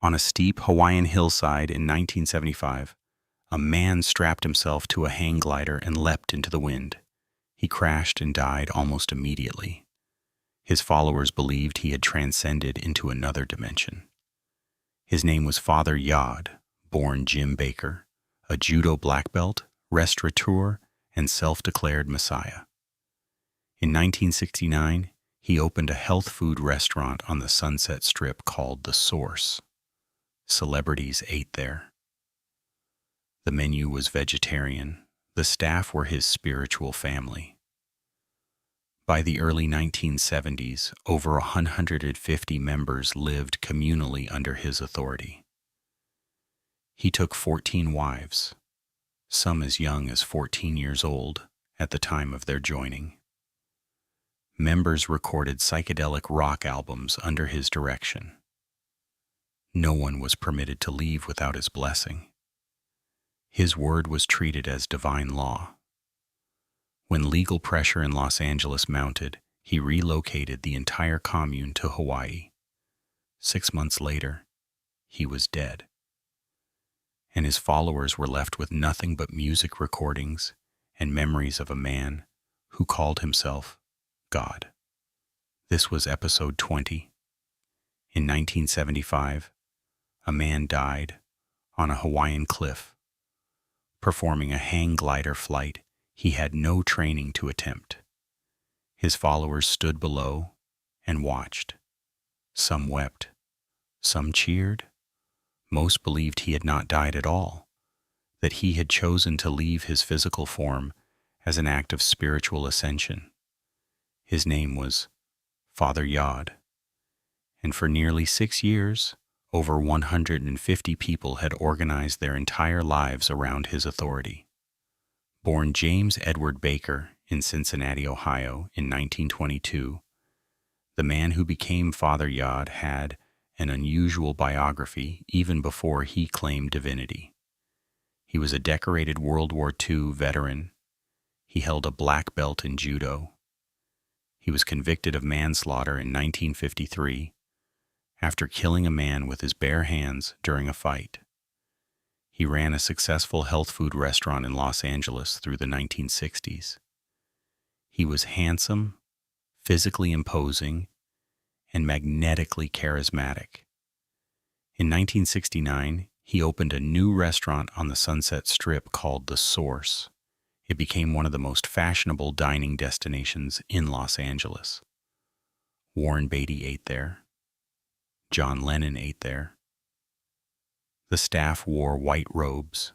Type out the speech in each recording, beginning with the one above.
On a steep Hawaiian hillside in 1975, a man strapped himself to a hang glider and leapt into the wind. He crashed and died almost immediately. His followers believed he had transcended into another dimension. His name was Father Yod, born Jim Baker, a judo black belt, restaurateur, and self-declared messiah. In 1969, he opened a health food restaurant on the Sunset Strip called The Source. Celebrities ate there. The menu was vegetarian. The staff were his spiritual family. By the early 1970s, over 150 members lived communally under his authority. He took 14 wives, some as young as 14 years old, at the time of their joining. Members recorded psychedelic rock albums under his direction. No one was permitted to leave without his blessing. His word was treated as divine law. When legal pressure in Los Angeles mounted, he relocated the entire commune to Hawaii. 6 months later, he was dead. And his followers were left with nothing but music recordings and memories of a man who called himself God. This was episode 20. In 1975, a man died on a Hawaiian cliff, performing a hang glider flight he had no training to attempt. His followers stood below and watched. Some wept, some cheered. Most believed he had not died at all, that he had chosen to leave his physical form as an act of spiritual ascension. His name was Father Yod, and for nearly 6 years, over 150 people had organized their entire lives around his authority. Born James Edward Baker in Cincinnati, Ohio, in 1922, the man who became Father Yod had an unusual biography even before he claimed divinity. He was a decorated World War II veteran. He held a black belt in judo. He was convicted of manslaughter in 1953 after killing a man with his bare hands during a fight. He ran a successful health food restaurant in Los Angeles through the 1960s. He was handsome, physically imposing, and magnetically charismatic. In 1969, he opened a new restaurant on the Sunset Strip called The Source. It became one of the most fashionable dining destinations in Los Angeles. Warren Beatty ate there. John Lennon ate there. The staff wore white robes.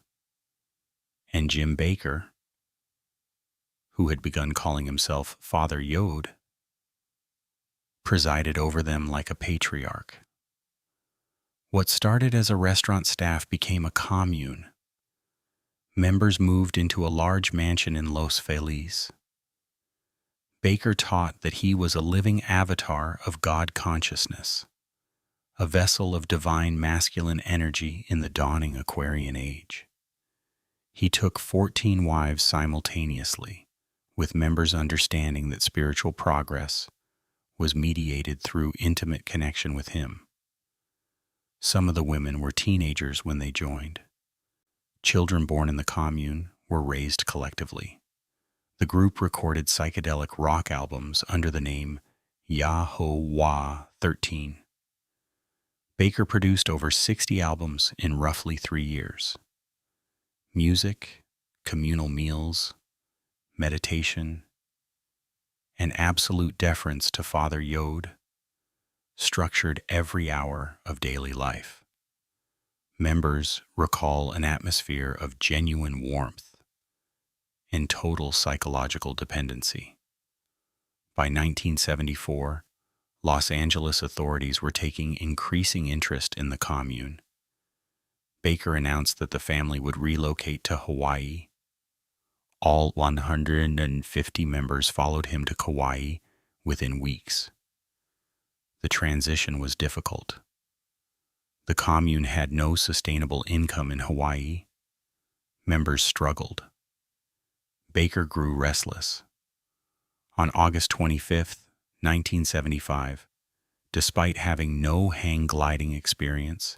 And Jim Baker, who had begun calling himself Father Yod, presided over them like a patriarch. What started as a restaurant staff became a commune. Members moved into a large mansion in Los Feliz. Baker taught that he was a living avatar of God consciousness, a vessel of divine masculine energy in the dawning Aquarian age. He took 14 wives simultaneously, with members understanding that spiritual progress was mediated through intimate connection with him. Some of the women were teenagers when they joined. Children born in the commune were raised collectively. The group recorded psychedelic rock albums under the name Yahowah 13. Baker produced over 60 albums in roughly 3 years. Music, communal meals, meditation, and absolute deference to Father Yod structured every hour of daily life. Members recall an atmosphere of genuine warmth and total psychological dependency. By 1974, Los Angeles authorities were taking increasing interest in the commune. Baker announced that the family would relocate to Hawaii. All 150 members followed him to Kauai within weeks. The transition was difficult. The commune had no sustainable income in Hawaii. Members struggled. Baker grew restless. On August 25, 1975, despite having no hang gliding experience,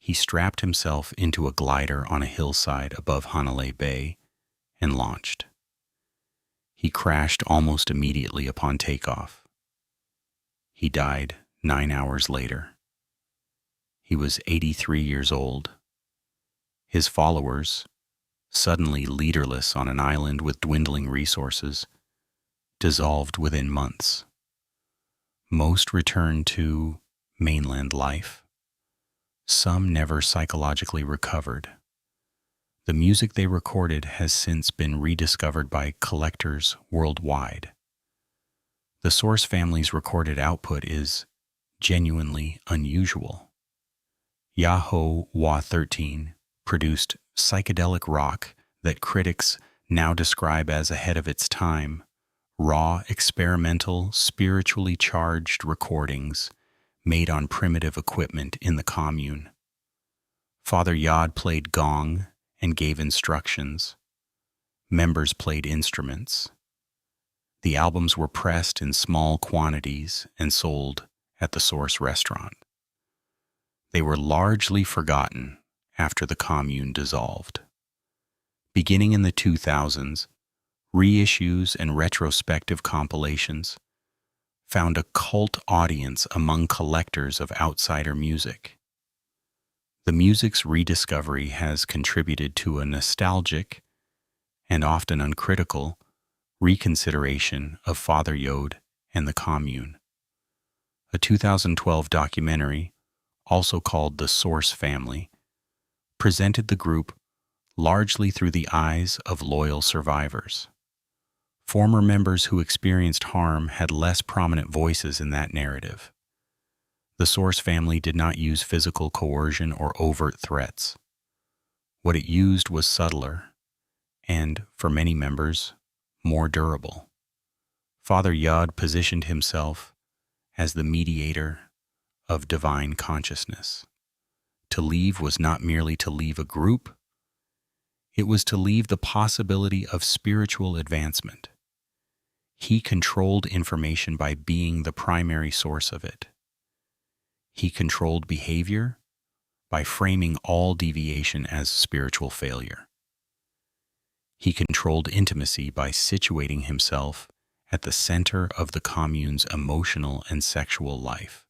He strapped himself into a glider on a hillside above Hanalei Bay and launched. He crashed almost immediately upon takeoff. He died 9 hours later. He was 83 years old. His followers, suddenly leaderless on an island with dwindling resources, dissolved within months. Most returned to mainland life. Some never psychologically recovered. The music they recorded has since been rediscovered by collectors worldwide. The Source family's recorded output is genuinely unusual. Yahoo 13 produced psychedelic rock that critics now describe as ahead of its time, raw, experimental, spiritually charged recordings made on primitive equipment in the commune. Father Yod played gong and gave instructions. Members played instruments. The albums were pressed in small quantities and sold at the Source restaurant. They were largely forgotten after the commune dissolved. Beginning in the 2000s, reissues and retrospective compilations found a cult audience among collectors of outsider music. The music's rediscovery has contributed to a nostalgic and often uncritical reconsideration of Father Yod and the commune. A 2012 documentary, also called The Source Family, presented the group largely through the eyes of loyal survivors. Former members who experienced harm had less prominent voices in that narrative. The Source family did not use physical coercion or overt threats. What it used was subtler and, for many members, more durable. Father Yod positioned himself as the mediator of divine consciousness. To leave was not merely to leave a group, it was to leave the possibility of spiritual advancement. He controlled information by being the primary source of it. He controlled behavior by framing all deviation as spiritual failure. He controlled intimacy by situating himself at the center of the commune's emotional and sexual life.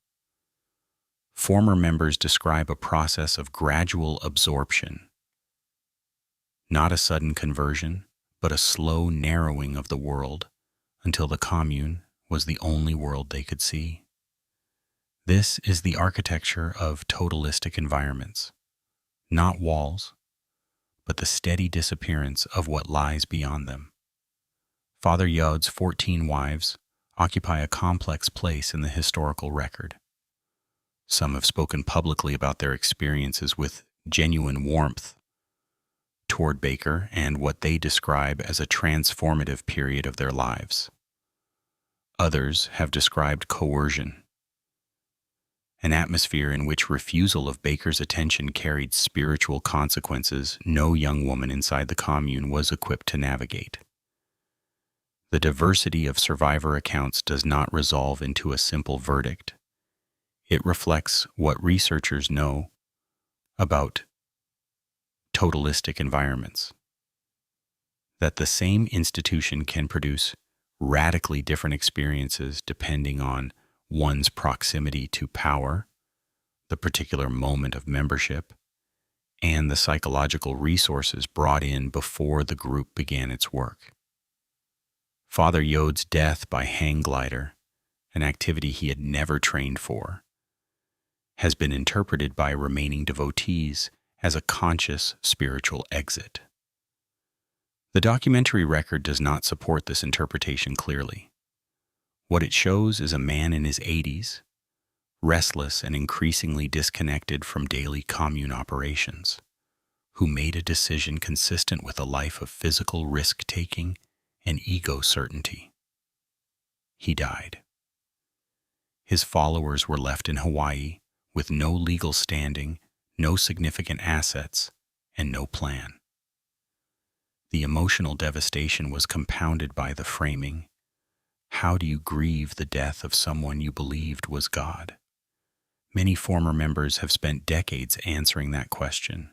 Former members describe a process of gradual absorption, not a sudden conversion, but a slow narrowing of the world until the commune was the only world they could see. This is the architecture of totalistic environments, not walls, but the steady disappearance of what lies beyond them. Father Yod's 14 wives occupy a complex place in the historical record. Some have spoken publicly about their experiences with genuine warmth toward Baker and what they describe as a transformative period of their lives. Others have described coercion, an atmosphere in which refusal of Baker's attention carried spiritual consequences no young woman inside the commune was equipped to navigate. The diversity of survivor accounts does not resolve into a simple verdict. It reflects what researchers know about totalistic environments, that the same institution can produce radically different experiences depending on one's proximity to power, the particular moment of membership, and the psychological resources brought in before the group began its work. Father Yod's death by hang glider, an activity he had never trained for, has been interpreted by remaining devotees as a conscious spiritual exit. The documentary record does not support this interpretation clearly. What it shows is a man in his 80s, restless and increasingly disconnected from daily commune operations, who made a decision consistent with a life of physical risk-taking and ego certainty. He died. His followers were left in Hawaii with no legal standing, no significant assets, and no plan. The emotional devastation was compounded by the framing, "How do you grieve the death of someone you believed was God?" Many former members have spent decades answering that question.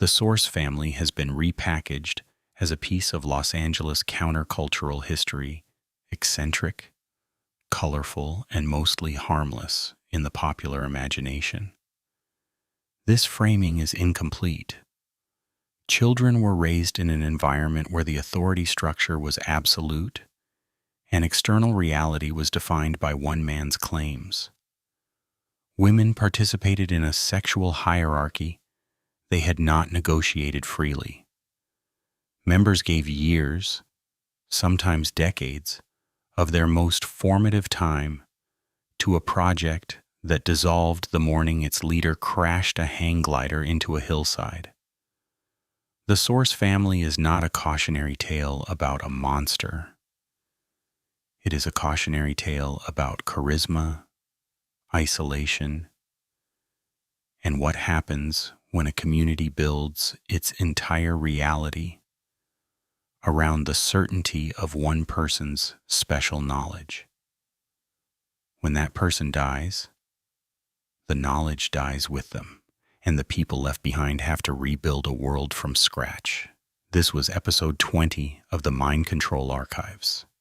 The Source family has been repackaged as a piece of Los Angeles countercultural history, eccentric, colorful, and mostly harmless in the popular imagination. This framing is incomplete. Children were raised in an environment where the authority structure was absolute, and external reality was defined by one man's claims. Women participated in a sexual hierarchy they had not negotiated freely. Members gave years, sometimes decades, of their most formative time to a project that dissolved the morning its leader crashed a hang glider into a hillside. The Source family is not a cautionary tale about a monster. It is a cautionary tale about charisma, isolation, and what happens when a community builds its entire reality around the certainty of one person's special knowledge. When that person dies, the knowledge dies with them, and the people left behind have to rebuild a world from scratch. This was episode 20 of the Mind Control Archives.